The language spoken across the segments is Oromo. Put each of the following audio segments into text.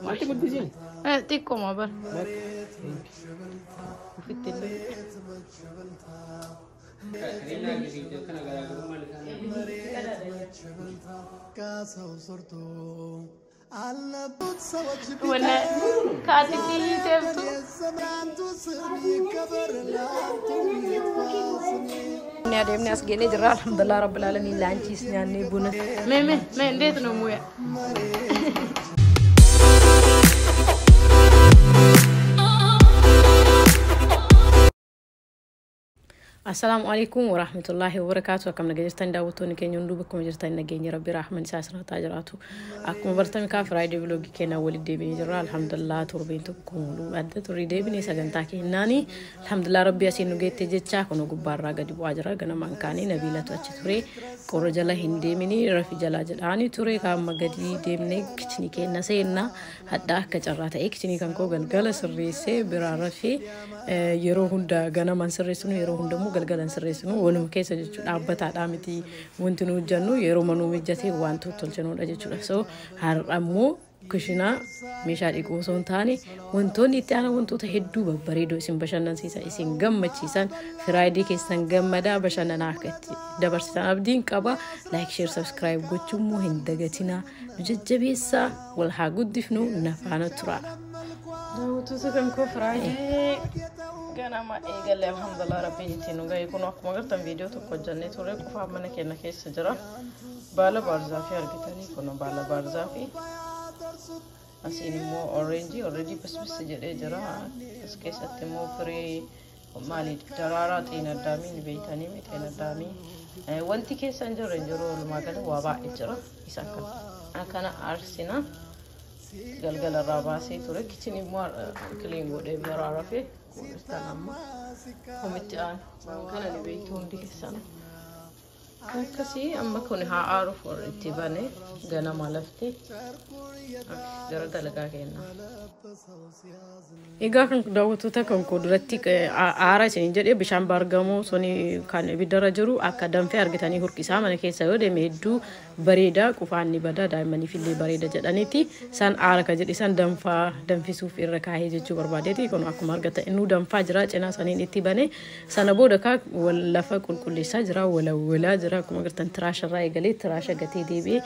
Mati guddisin. Xiqqoo ma bar. Wala kaatiti teeftu. Ni adeemni as geenee jirra alhamdulillah rabbil alamin laanchiis nyaannee buna. Mee ndeet no muya. السلام عليكم ورحمة الله وبركاته. كم نجستن داوتوني كن يندوب كم نجستن نجيني ربي رحمن ساسنا تاجراتو. أكم برتمي كافرايدي بلوجي كنا ولد دبني جرا الحمد لله تربين تكون أدت تري دبني سجنتاكي ناني الحمد لله ربي أسينو جيت تجتشا كنو جبار راجع دي بواجرا جنا مانكاني نبيلة توجتوري كورجلا هندي مني رفي جلا جلاني توري كام مجدي دبني كتني كنا سينا حتى كجرات كتني كان كوجل جلس الرئيسي برارفي يروحون دا جنا منسرسونو يروحون دمو galgalan sirreessinu walum keessa jechuudha abbataadhaa miti wanti nu hojjannu yeroo manuu mijjatee wantu tolchanuudha jechuudha so har'ammoo kushina meeshaa dhiquu osoo hin taane wantoonni itti aanaa wantoota hedduu babbareedoo isin bashannansiisan isin gammachiisan firaayidii keessan gammadaa bashannanaa akka itti dabarsitan abdiin qaba like share subscribe gochuun hin dagatinaa nu jajjabeessaa wal haa guddifnu nafaana tura daawwattoota kan koo firaayidii أنا ما إيجال الحمد لله ربي يتينو جاي يكونوا أقوم قلت فيديو تقول توري كفاح منا كنا كيس سجرا بالا بارزافي أرجعتني كنا بالا بارزافي أسيني مو أورينجي بس سجرا جرا بس كيس أتمو فري مالي ترارا تينا دامي نبيتاني متينا دامي وانتي كيس أنجرو لما كده وابا إجرا إساكن أنا أرسينا galgal rabaasee ture kitchen mo clean godhe baraarafe kuustanamma komitti aan kana ni beektu hundi keessan akkasii amma kun haa aaru for itti bane gana malafte gara dalagaa kenna egaa kan daawwattoota kan koduratti aara isin jedhee bishaan bargamoo soni kan bidara jiru akka danfee argitanii hurqisaa mana keessa yoo deeme hedduu bareeda qufaanni bada daa'imman fillee bareeda jedhaniiti san aara ka jedhi san danfisuuf irra kaahee jechuu barbaadeeti kun akkuma argata inuu danfaa jira cinaa saniin itti bane sana booda ka lafa qulqulleessaa jira walawwalaa jira akkuma argatan tiraasharraa eegalee tiraasha gatee deebi'ee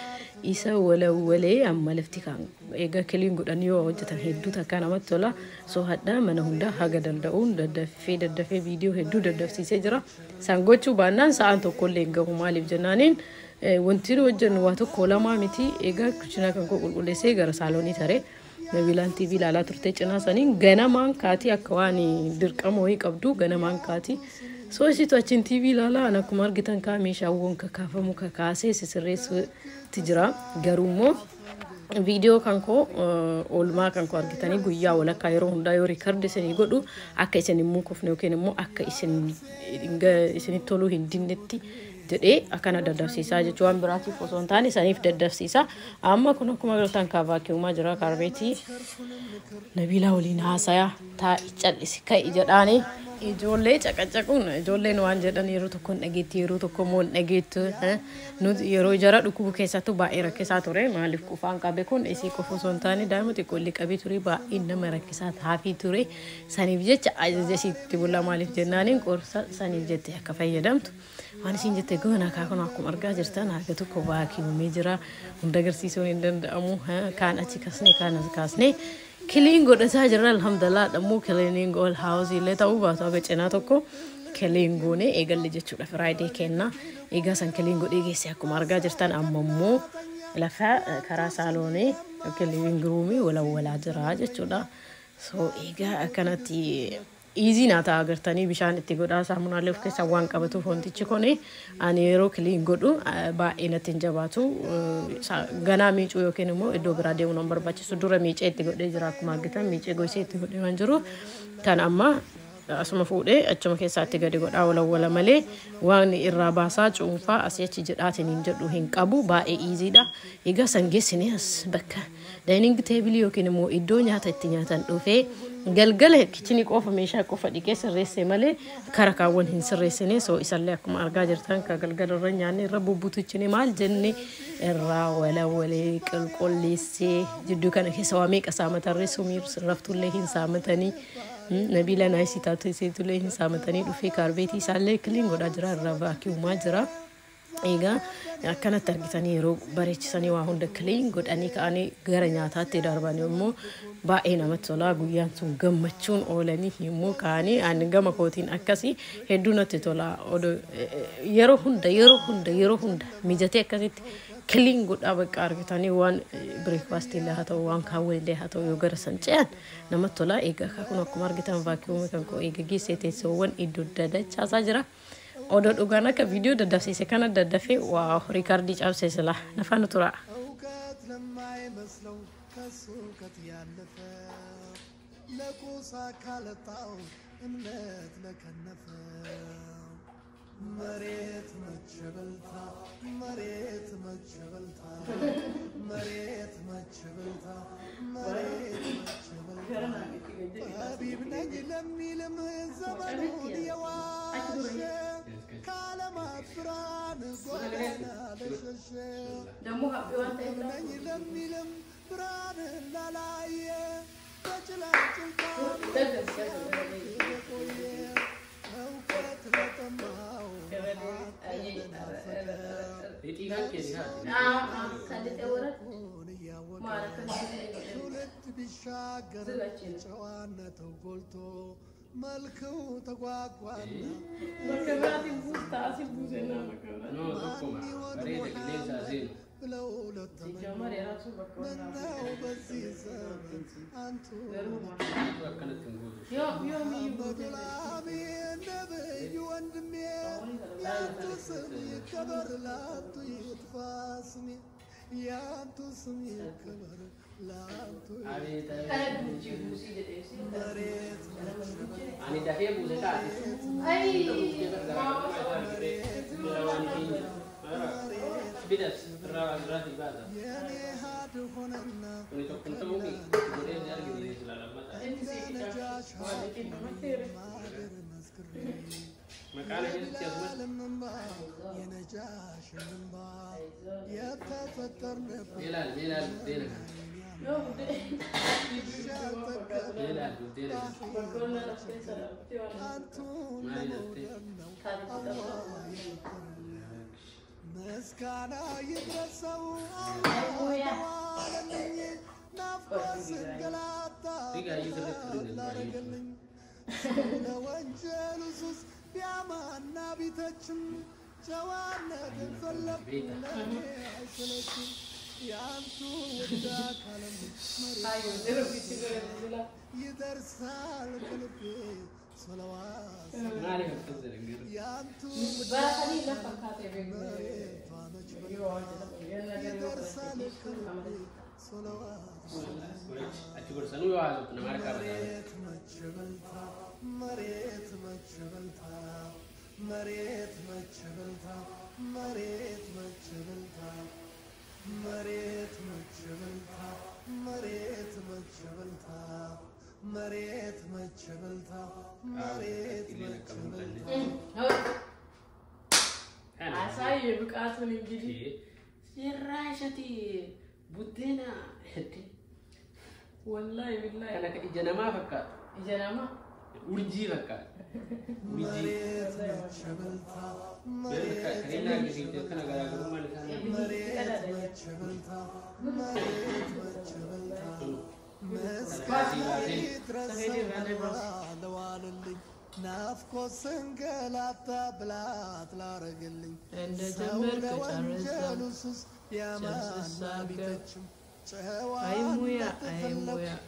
isa walawwalee amma lafti kan eega kiliin godhan yoo hojjetan hedduu takka namatti tola so hadda mana hunda haga danda'uun daddafee viidiyoo hedduu daddafsiisee jira san gochuu baannaan sa'aan tokkollee gahu maaliif jennaaniin wanti nu hojjennu waa tokko lamaa miti eega kuchina kan qulqulleessee gara saaloonii taree Nabilaan TV laalaa turte cinaa saniin ganamaan kaatii akka waan dirqama wayii qabdu ganamaan kaatii so isitu achin TV laalaa ana akkuma argitan kaa meeshaawwan kakaafamu kakaasee sisirreessu tijira garuummoo video kan ko olmaa kan ko argitanii guyyaa walakkaa yeroo hundaa yoo record isinii godhu akka isin immoo kofne yookiin immoo akka isin toluu hin dinnetti jedhee akkana daddafsiisaa jechuun waan biraatiif osoo hin taane saniif daddafsiisaa amma kun akkuma galtan kaavaakiyumaa jira kaarbeetii Nabiilaa waliin haasayaa taa'ii cal'isi ka'i jedhaanii ijoollee caqacaquun ijoolleen waan jedhan yeroo tokko dhageetti yeroo tokko mool dhageettu nuti yeroo jara dhukkubu keessattuu baay'ee rakkisaa ture maaliif qufaan qabe kun isii qofa osoo hin taane daa'ima xiqqoollee qabee ture baay'ee nama rakkisaa taafii ture saniif jecha ajajasiitti bulla maaliif jennaaniin qorsa saniif jette akka fayyadamtu waan isin jette goona kaakun akkuma argaa jirtan haga tokko vaakiyuumee jira hunda agarsiisuun hin danda'amu kaan achi kaasne Killing got a sajara alhamdulillah the mo killing all house ileta uba to ga cina tokko killing gone egal jechuudha Friday kenna ega san killing go dhigeysi akkuma argaa jirtan ammammoo lafa karaa saaloonee killing roomii wala jira jechuudha so ega akkanatti easy naata agartanii bishaan itti godhaa saamunaalee of keessa waan qabatu fontichi kone ani yeroo killing godhu baay'ee natti hin jabaatu ganaa miicuu yookiin immoo iddoo biraa deemuun hin barbaachisu dura miicee itti godhee jira akkuma argitan miicee goisee itti godhee waan jiru tan amma asuma fuudhee achuma keessaatti gadi godhaa wala malee waan irraa baasaa cuunfaa asii achi jedhaatiin hin jedhu hin qabu baay'ee easy dha egaa sangeessine as bakka dining table yookiin immoo iddoo nyaata itti nyaatan dhufee galgala kitchen qofa meeshaa qofa dhiqee sirreessee malee karakaawwan hin sirreessine soo isallee akkuma argaa jirtan ka galgala irra nyaanne irra bubbutuchine maal jenne irraa walawalee qulqulleessee jidduu kana keessa waa meeqa saamatarree sumiir raftullee hin saamatanii nabila naayisitaatu iseetullee hin saamatanii dhufee kaarbeetii isaallee kiliin godhaa jira irraa vaakiyuumaa jira egaa akkanatti argitanii yeroo bareechisanii waa hunda kiliin godhanii ka'anii gara nyaataatti darbanii immoo baay'ee namatti tola guyyaan sun gammachuun oolanii immoo ka'anii ani gama kootiin akkasii hedduu natti tola yeroo hunda mijatee akkasitti kiliin godhaa bakka argitanii waan breakfast illee haa ta'u waan kaawwan illee haa ta'u yoo gara san ce'an namatti tola egaa kun akkuma argitan vaakiyuumii kan koo egaa geessee teessoowwan iddoo dadachaasaa jira odo dhugana ka video dadafsiise kana dadafee waaw riikaardii cabseesla nafaan tura مريت متشبلتا مريت متشبلتا مريت متشبلتا مريت متشبلتا حبيب نجل ميلم زمن ديواش كلمة فران قولنا لشش نجل ميلم فران لالاية تجلا ملكو تقواقوانا مكبرات بوستا سيبوزنا مكبرات لو لتمنى منه بسيسا أنتو يومي بدلامي النبي واندمي يا تسمي كبر لا تيتفاسمي يا تسمي كبر لا أنا دافع بوزة أي بدأت راتي بعد يعني هاد هنا كنت ممكن بدأت أرجع للسلالة مكانه يستيقظ ينجاش من بعض يتفتر بلال مسكانا يدرسوا الله نفس القلاطة لارقلن سولة وانجلسوس بيامانا بيتجم جوانا بنفلق لاني عسلتم يانتو ودا كلم يدرسال قلبي صلوات يانتو ودا يدرسال قلبي صلوات مريت متشبلتا مريت متشبلتا مريت متشبلتا مريت متشبلتا مريت متشبلتا مريت متشبلتا مريت متشبلتا مريت متشبلتا عساي بقاتون انجلي سراشتي بدينا والله بالله أنا كإجنا ما فكر إجانا ما ورجي فكر مريت متشبلتا مريت كرينا كذي كنا قاعد نقول ما نسمع متشبلتا مريت متشبلتا مسكاني ترسل دواللي نافكو سنقلاتا بلات لا رجلي عند جمر وانجلسوس يا ما نبيتشم أي مويا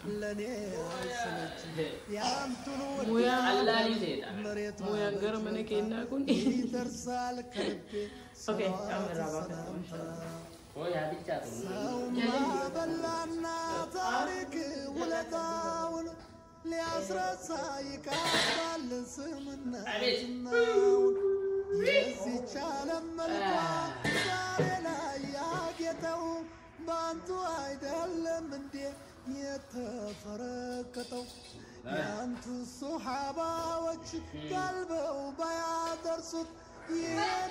لني عسلتشم يا أنتو مويا الله يزيد مريت مويا قرمنا كينا كون ترسل قلبي أوكي كاميرا هو يا بيتشاتو ما بلعنا تاريخ ولداون لأسرة سايك أفضل سمنا جناون يزي شالم ملكا ساري لا ياقيتو ባንቱ አይደለም እንዴ የተፈረቀጠው ያንቱ ሱሐባዎች ቀልበው ባያደርሱት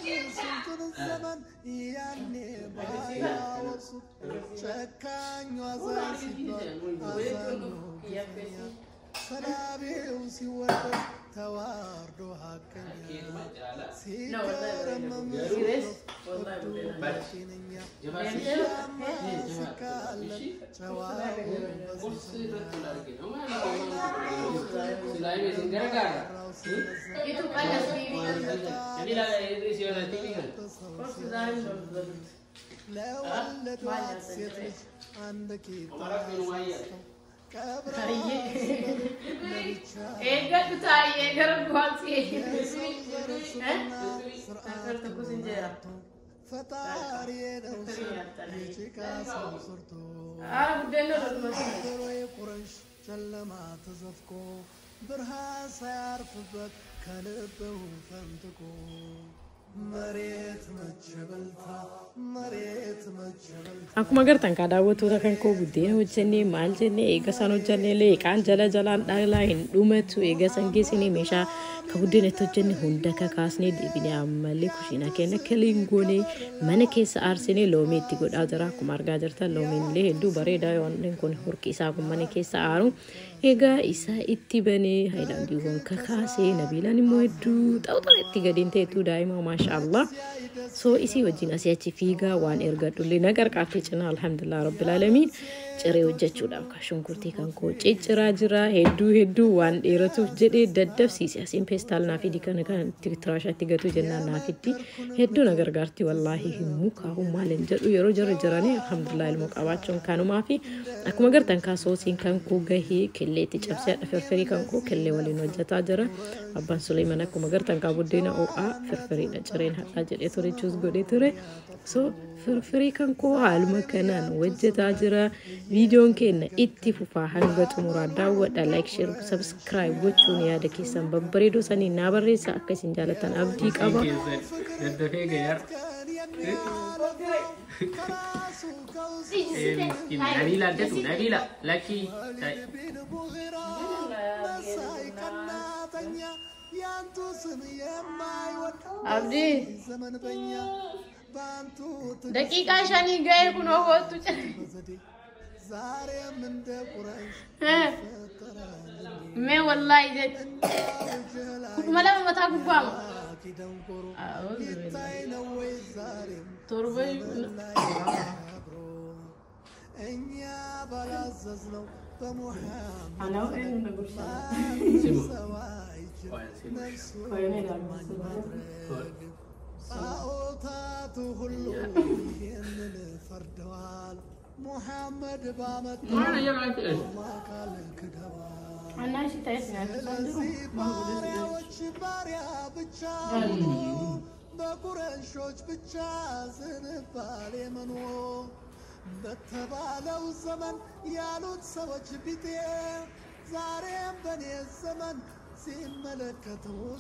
የስንቱን ዘመን ያኔ ባያወርሱት ጨካኙ አዛኝ ሲባል አዛኙ ግፈኛ ሰላቢው ሲወደድ ተዋርዶ ሀቀኛ ሲከረመም ባሽነኛ ሻማ ሲካለን ጨዋው ለወለዷት ሴት ልጅ አንድ ቂጣ ፈጣሪ ነው የጭቃ ሰው ሰርቶ ቁረሽ ጨለማ ተዘፍቆ ብርሃን ሳያርፍበት ከልበው ፈንጥቆ Akkuma agartan ka daawwattoota kan koo buddeena hojjennee maal jennee eega san hojjenneelee eegaan jalaan dhalaa hin dhumatu eega san geessinee meeshaa ka buddeena itti hojjenne hunda kakaasnee deebinee ammallee kushiinaa keenya kaliin goonee mana keessa aarsinee loomii itti godhaa jira. Akkuma argaa jirtan loomiin illee hedduu bareedaa yoon kun horki isaa kun mana keessa aaru egaa isaa itti banee haayilaandiiwwan kakaasee Nabiilaan immoo hedduu xaawuxaa itti gadiin ta'etu daa'ima maashaallah. So isi wajjin asii achi fiigaa waan ergadhullee nagar qaafee cinaa alhamdulillah rabbil alamin ciree hojjechuudhaaf ka shunkurtii kan koo cicciraa jira hedduu waan dheeratuuf jedhee daddabsiise asiin peestaal naa fidi kan tiraashaatti gatu jennaan naa fiddi hedduu na gargaarti wallaahi himmu kaa'u maalen jedhu yeroo jiranii alhamdulillah ilmoo qabaachuun kanumaa fi akkuma gartan kaa soosiin kan koo gahee kelleetti cabsee firfirii kan koo kellee waliin hojjetaa jira abbaan Suleyman akkuma gartan kaa buddeena o'aa firfiriidha cireen hadhaa jedhee ture choose godhee ture so firfirii kan koo haaluma kanaan hojjetaa jira videoon keenya itti fufaa hanga xumuraa daawwadha like share subscribe gochuun yaada keessan babbareedoo sanii naa barreessa akka isin jaalatan abdii qaba daddafee gayyar Nabila datu Nabila laki abdi daqiiqaa shanii ga'ee kunoo kootu मैं والله इधर मला मता गुबाम तोरबे انيا بلاززنو بمحمد انا وين نقول صوتات كله فردوال محمد بامت ما يلعب ايش ما قال الكدبا انا شي تايسنا باريا بتشاو بقرشوش بتشاز نبالي منو بتبالو الزمن يالوت سوج بيتي زارين بني الزمن سين ملكته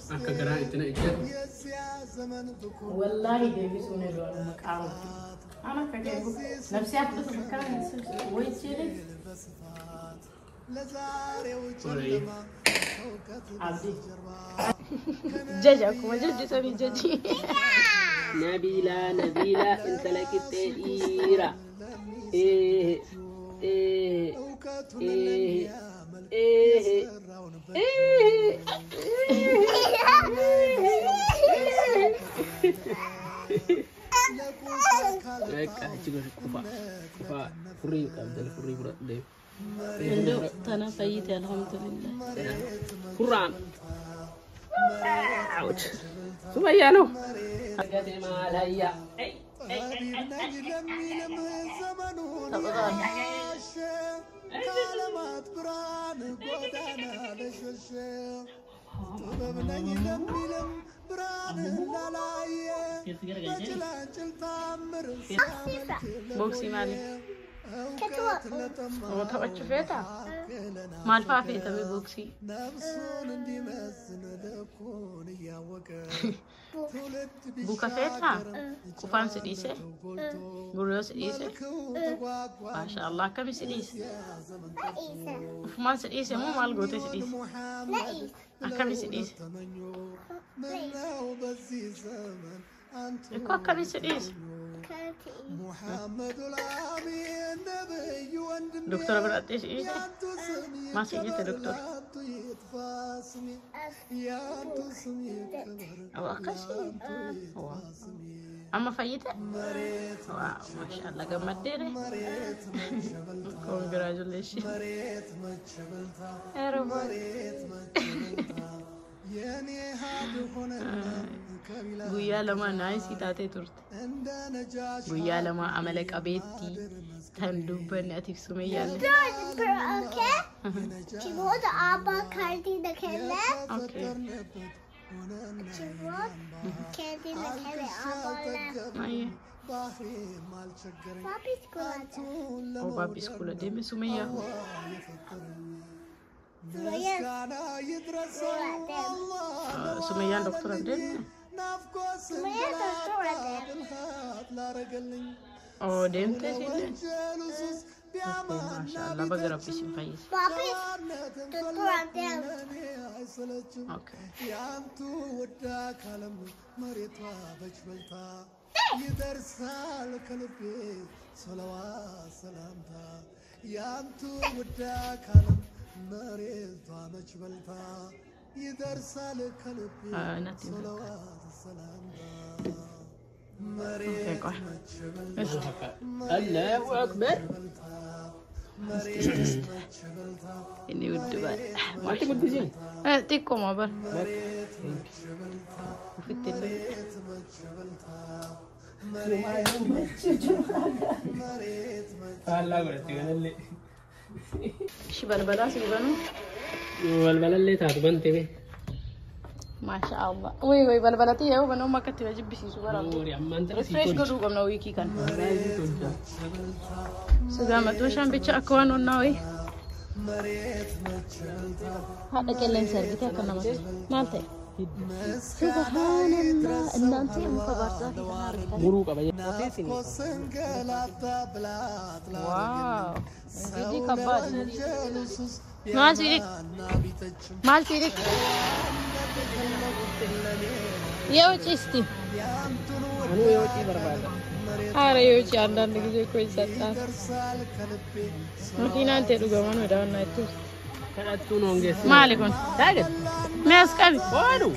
يا زمن بكون والله بيبسون الوالد مقام أنا كده نفسي أبغى مكان ويتشيلك عبدي جاجك ما جاجي سوي جاجي نبيلة انت لك التأثيرة ايه ايه ايه ايه فري قبل فري برد عنده تنا فايت الحمد لله قرآن عود سمية له قدم عليا كلمات بران قدانا لششم طببني لميلم بران لالايه بجلانجل تامر بوكسي مالي እውቀት ለጠማ ተወች ፈታ ማልፋ ፈታ በቦክሲ ነፍሱን እንዲመስል ልኩን እያወቀ ቡካ ፈታ ቁፋን ስዲሰ ጉሮስ ዲሰ ማሻአላህ ከም ስዲሰ ኡፍማን ስዲሰ ሞ ማልጎቴ ስዲሰ አከም ስዲሰ ምነው በዚህ ዘመን አንቱ እኮ አከም ስዲሰ محمد العمين نبي وندم دكتور براتيش ايش ما سيجي دكتور يا تسمي كبر او اقشي اما فايته واو ما شاء الله قمديني congratulations مريت ما تشبلتها يا رب يعني هذا هنا guyyaa lama naayis taatee turte guyyaa lama amala qabeetti tan dubbanni atiif sumayyaalle Chivoda abba kardi da kelle. okay Kardi da kelle abba. ayya Papi skola. oh babi skula deeme sumayyaa sumayyaan doktora deeme oh deemte sille maashaallah baga rabbi sin fayyis Papi doktora dem. okay يدرسال كلبي صلوات سلامتا يانتو ودا كلام مريض مجبلتا يدرسال كلبي صلوات سلامتا مريض مجبلتا الله اكبر مريض مجبلتا ini udah banget Mati mati sih. tiko mau bar مريض مجبلتا fitin مريض مجبلتا Allah berarti kan le. shi balbala sih banu Wal le taatu bante be. masha Allah woi balbalati ya banu makati wajib bisi subara Ori amman ta si refresh godu gam na wiki kan segama tu sham bicha akwan onna woi hada kellen servita kan nama malte subhanallah እናንተ ሙከባርታ Muru ka ba ya? ዋው እንግዲህ ከባድ ማል ሲሪክ የውጭ እስቲ Anu የውጪ በርባዳ አረ የውጭ አንዳንድ ጊዜ እኮ ይሰጣል መኪና አንተ ዱገማን ወዳውና አይቱ kadatu no nges. ማለኮን Taget. ሚያስቀብ Bodu.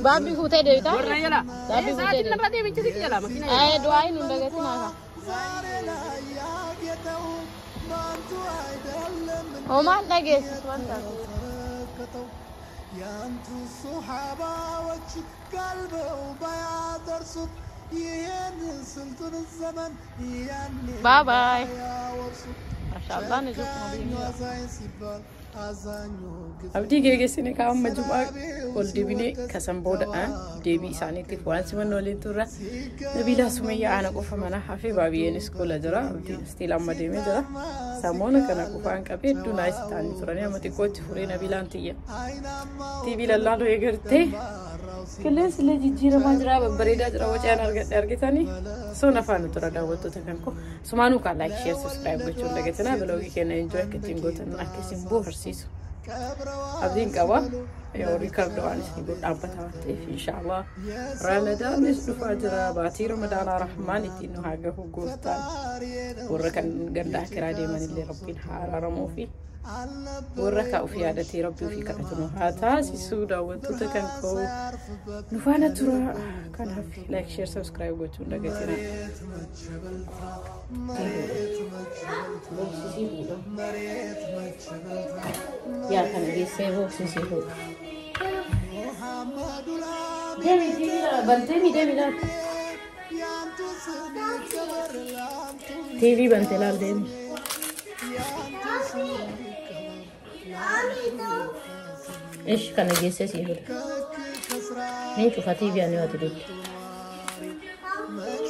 ባቢ ሁቴ ደይታ Warna jala. Tapi Saat bisa itu deh. berarti bincang sih jala makina. ay doain undagatin aka وما نجس يانتو صحاباوች قلبው ባያደርሱት ይሄን ስልጡን ዘመን ያኔ باي باي ያወርሱት ما شاء الله نجوك አዛኝ ሲባል አዛኙ abdii geegessine kaa'amma jumaa ol dibine kasan booda deebii isaaniitti waan siman waliin turra nabiilaa sumayyaa ana qofa mana hafee baabiyeen iskoola jira abdiin stiil amma deemee jira samoona kana qofaan qabee hedduu naayis ta'anii turanii amma xiqqootti furee nabiilaan tiyya tiibii lallaaloo eegartee qilleensi illee jijjiiramaa jira babbareedaa jira wacaan argitanii soon afaan tura daawwattoota kan koo sumaanuu kaan laayik sheer subscribe gochuun dagatinaa biloogii kenna enjoy akka ittiin gootan akkasiin bohaarsiisu abdiin qaba yoo riikardo waan isin godhu dhaabbataa ta'eef inshaallah ramadaanis dhufaa jira baatii ramadaanaa rahmaan ittiin nu haa gahu gooftaan warra kan gandaa kiraa deemanillee rabbiin haa araaramuu fi warra kaa'uuf yaadatee rabbii ofii kadhatu nu haa taasisuu daawwattoota kan koo nu faana tura kanaaf laayik sheer sabskiraayib gochuun dagatina yaa kana geessee boobsisee fuudha deemi TV bante laal deemi ايش كان جيسس يهود مين شوف TV يعني وقت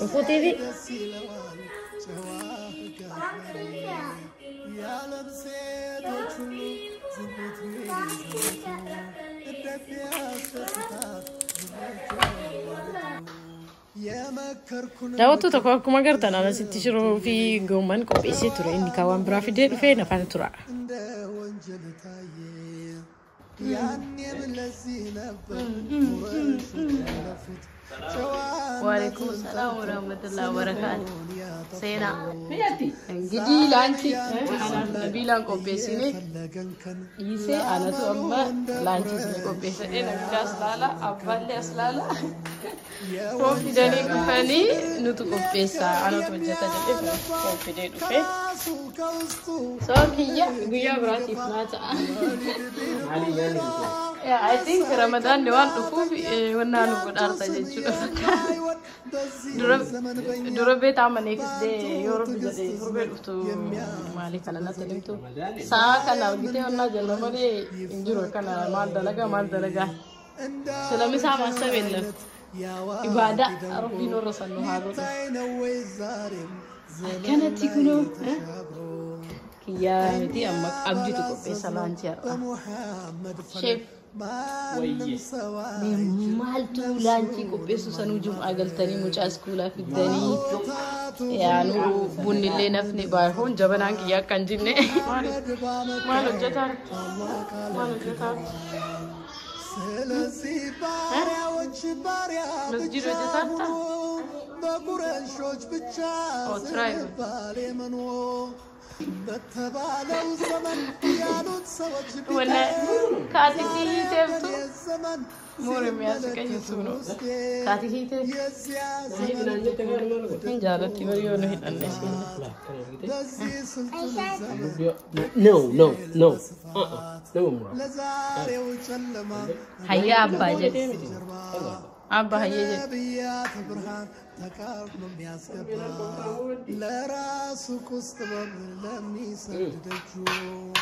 Info TV. Daawwattu tokko akkuma agartan asitti shiroo fi goomman qopheessee ture inni kaawwan biraa fidee dhufee nafaan tura. Waalaikum salam warahmatullahi wabarakatuh. Sena. Gidi lanchi. Bilang qopheessine. Ise anatu amma lanchi qopheessine namicha aslaala abballe aslaala. Koofidanii dhufanii nutu qopheessa anatu hojjeta jedhee koofidee dhufe. Kiyya guyyaa biraatiif laata. Yeah, I think Ramadan the one to cook when I look at Dura beta next day, Europe to Malik and nothing to Saka now, get on the normally in Jurokana, Mandalaga, Mandalaga. So let me have a 7 left. Ibada, Arubino Rosano Haro. Cannot take no. Yeah, I'm abdi to pesa lancha. Chef. Maltu lanchi ko pesu sanu jum agaltani mucha skula fidani ya nu bunille nafni ba hon jabanan ki ya kanjinne malo jata masjid jata oh try Wala katihite tu more miasika yusuno katihite injala tiwariyo no hitanne No hayya abba jede abba hayya jede تكارم بياسكبا لراسو كستبب لمي سردجو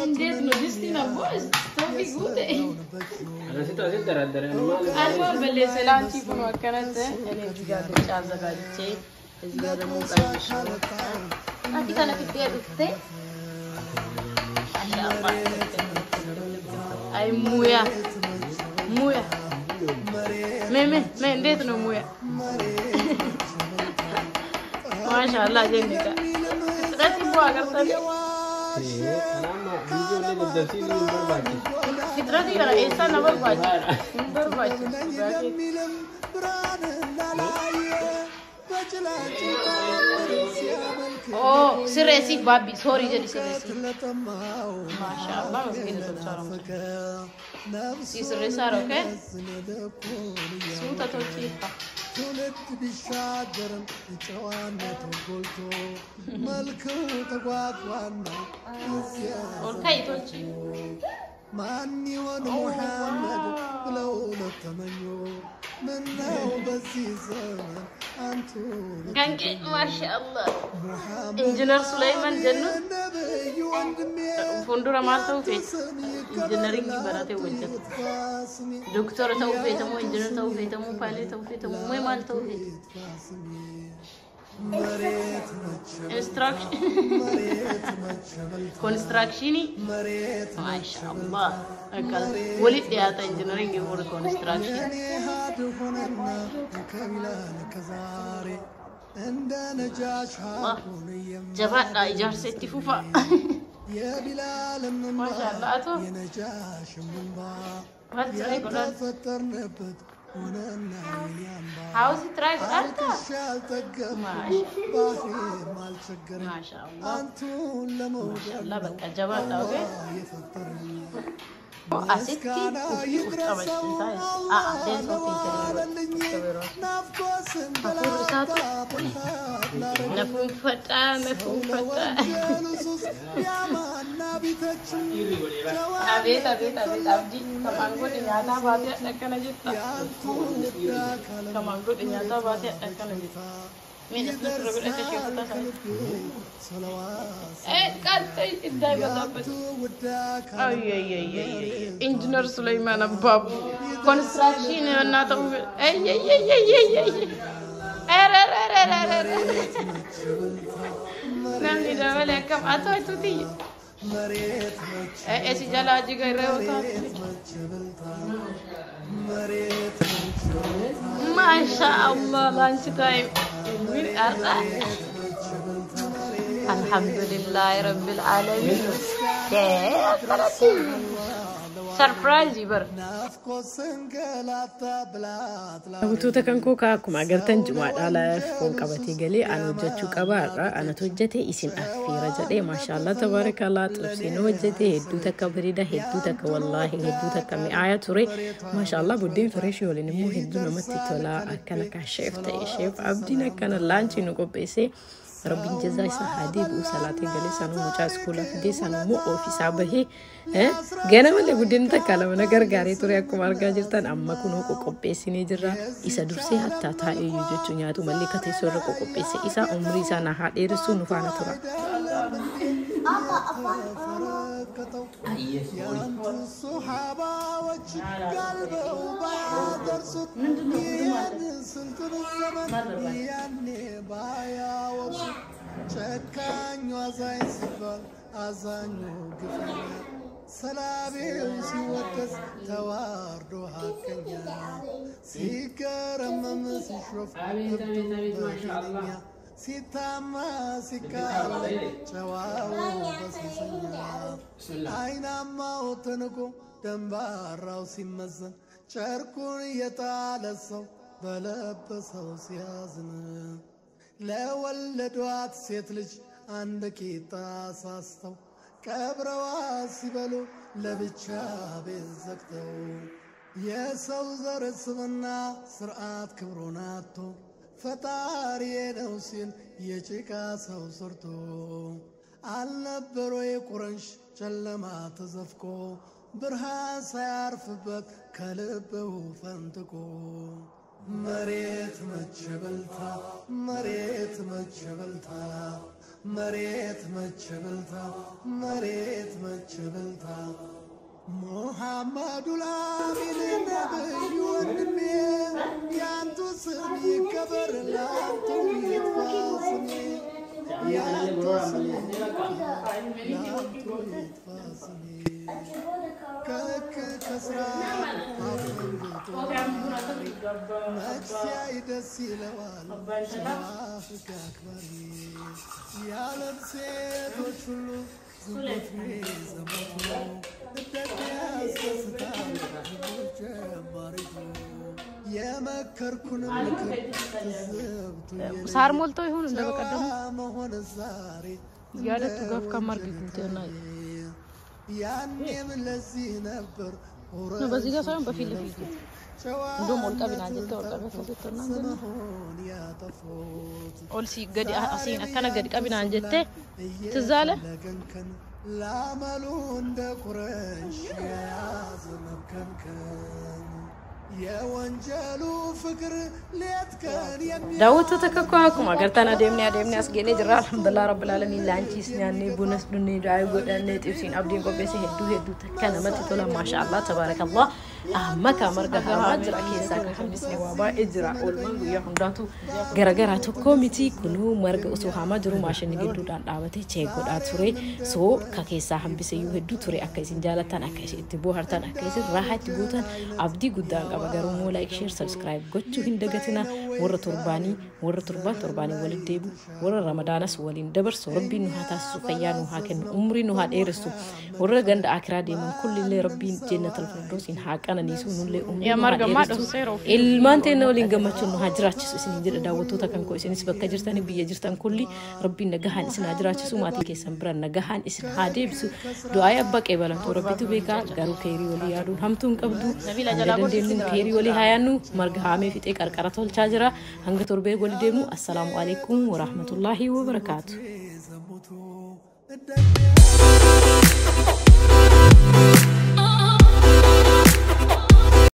Indeed, no, this thing of boys, something good. I will be listening to you for Canada, and if you got the chance of it, it's got a move. I can't get it. I'm Muya. Me, date no Muya. MashaAllah, Jenica. That's what I got. Fitrati kana esa number baji. Oh, seriously, Babi. Sorry, jadi seriously. MashaAllah, mungkin itu cara. Si seriously, okay? Sudah tahu cerita. تولد بالشاجر جوانة قلتو ملكو تقواقوانا Okay, Tochi. ماني وانا محمد لو نتمنيو منه بسي زمان انتو Gange, MashaAllah. Engineer Sulaiman Jannut. Fundura Marta Ufet. Engineering Barate Wajat. Doctor Taufetamu, Engineer Taufetamu, Pilot Taufetamu, Memal Taufet. Instruction. Construction. MashaAllah. Akal. Walid dia ata engineering for construction. Jabat dah ijar seti fufa. MashaAllah tu. What's right on? How's it right on? MashaAllah. MashaAllah. Bakal jabat dah okay. Oh, asyik ufi utama cinta ya. Dan something kering. Aku satu. Nafum fata. Abis abdi. Kamangku ternyata batik akan ajuta. Kamangku ternyata batik akan ajuta. Minus terus kita siapa tahu. Kata itu dapat. Oh iya. Engineer Sulaiman Abab. Construction yang nak tahu. Namni dabale akkam ato'atuuti. Si jalaa jigarree otaa. Masha Allah, lunch time. Min arda. Alhamdulillah Rabbil Alamin. Surprise bar. Abutuuta kan kookaa akkuma agartan jumaadhaalaaf foon qabatee galee aan hojjechuu qabaarra anatu hojjete isin affiira jedhee maashaallah tabarakallah xibsiin hojjete hedduu takka bareeda hedduu takka wallaahi hedduu takka mi'aaya ture maashaallah buddeen fireeshii waliin immoo hedduu namatti tola akkana kaasheef ta'e sheef abdiin akkana laanchii nu qopheesse ربي جزاي سعادي بوصلاتي قالي سانو مجا سكولا فدي سانو مو اوفيسا بهي جانا ملي بدين تكلم انا غرغاري توري اكو مارغا جيرتان اما كونو قوبيسيني جرا إسا درسي حتى تا يوجو نياتو ملي كتي سور قوبيسي إسا عمري سانا حدير سونو فانا ترا ጨካኙ አዛኝ ሲባል አዛኙ ግፈኛ ሰላቤው ሲወደስ ተዋርዶ ሀቀኛ ሲገረመም ሲሾፍ በደለኛ ሲታማ ሲቃል ጨዋው በሲሰኛ አይናማው ተንቆ ደንባራው ሲመዘን ጨርቁን የጣለ ሰው በለበሰው ሲያዝን ለወለዷት ሴት ልጅ አንድ ቂጣ ሳስተው ቀብረዋ ሲበሉ ለብቻ ቤት ዘግተው የሰው ዘር ስምና ስርዓት ክብሩን አጥቶ ፈጣሪ ነው ሲል የጭቃ ሰው ሰርቶ አልነበረ የቁረንሽ ጨለማ ተዘፍቆ ብርሃን ሳያርፍበት ከልብው ፈንጥቆ መሬት መቸበልታ መሬት መቸበልታ መሬት መቸበልታ መሬት መቸበልታ ሙሐመድ ላሚን ነብይ ወንድሜ ያንቱ ስም ይከበር ላንቱ ይጥፋ ስሜ ያንቱ ስም ላንቱ ይጥፋ ስሜ ከስራ አፈንግጦ መክሲያይ ደስ ይለዋል አፍሪካ አክባሪ የዓለም ሴቶች ሁሉ ዝሙት ዘመቱ እንደዚያ ያስደስታል ጀማሪቱ የመከርኩን ምክር ትዝብቱ ሳር ሞልቶ ይሁን እንደበቀደሙ መሆን ዛሬ ያለቱ ጋፍ ከማርጊቱና ያኔም ለዚህ ነበር ነው በዚህ ጋር ሳይሆን በፊት ለፊት እንደውም ወልቃ ቢናጀት ወልቃ በፈተና ኦልሲ ገዲ አሲን አከና ገዲ ቀቢናጀት ትዛለ ላመሉ እንደ ቁረሽ ያዘመከንከን የወንጀሉ ፍቅር ሌትከን ዳውት ተከኳኩማ ገርታና ደምኒ አስገኔ ጅራ አልሐምዱሊላህ ረብል ዓለሚን ላንቺስ ያኔ ቡነስ ዱኒ ዳይ ጎዳኔ ጥብሲን አብዲን ቆቤሲ ሄዱ ተከነ መጥቶላ ማሻአላህ ተባረከላህ አማካ መርጋ ማጅራ ኬሳ ከሐምስኒ ዋባ እጅራ ኦልማን ጉያ ሁንዳቱ ገረገራ ተኮሚቲ ኩኑ መርጋ ኡሱ ሐማጅሩ ማሽን ግዱ ዳንዳበቴ ቼጎዳ ቱሬ ሶ ከኬሳ ሐምብሰዩ ሄዱ ቱሬ አከሲን ጃላታን አከሲ ትቦ ሀርታን አከሲ ራሃት ጉታን አብዲ ጉዳን ቀበገሩ ሞ ላይክ ሼር ሰብስክራይብ ጎቹ እንደገትና ወረ ቱርባኒ ወልዴቡ ወረ ረመዳንስ ወሊን ደበርሶ ረቢ ንሃታሱ ፈያኑ ሃከን ኡምሪ ንሃ ደርሱ ወረ ገንደ አክራ ደምን ኩል ለረቢ ጀነተል ፍርዶስ ኢን ሃቀና ኒሱ ኑለ ኡምሪ ያ ማርገማ ዶሴሮ ኢልማንቴ ነው ሊንገመቹ ነው ሀጅራችሱ እስኒ ጅር ዳወቱ ተከንኮ እስኒስ በከጅርተን ቢየጅርተን ኩሊ ረቢ ነጋሃን እስና ሀጅራችሱ ማቲ ከሰን ብረን ነጋሃን እስን ሃዴብሱ ዱአይ አባቀ በላቱ ረቢቱ ቤካ ጋሩ ከይሪ ወሊ ያዱ ሀምቱን ቀብዱ ነቢላ ጀላቦ كيري ولي هايانو مرغامي في تيك قرقرتول تشاجرا هنگ توربي ولديمو السلام عليكم ورحمه الله وبركاته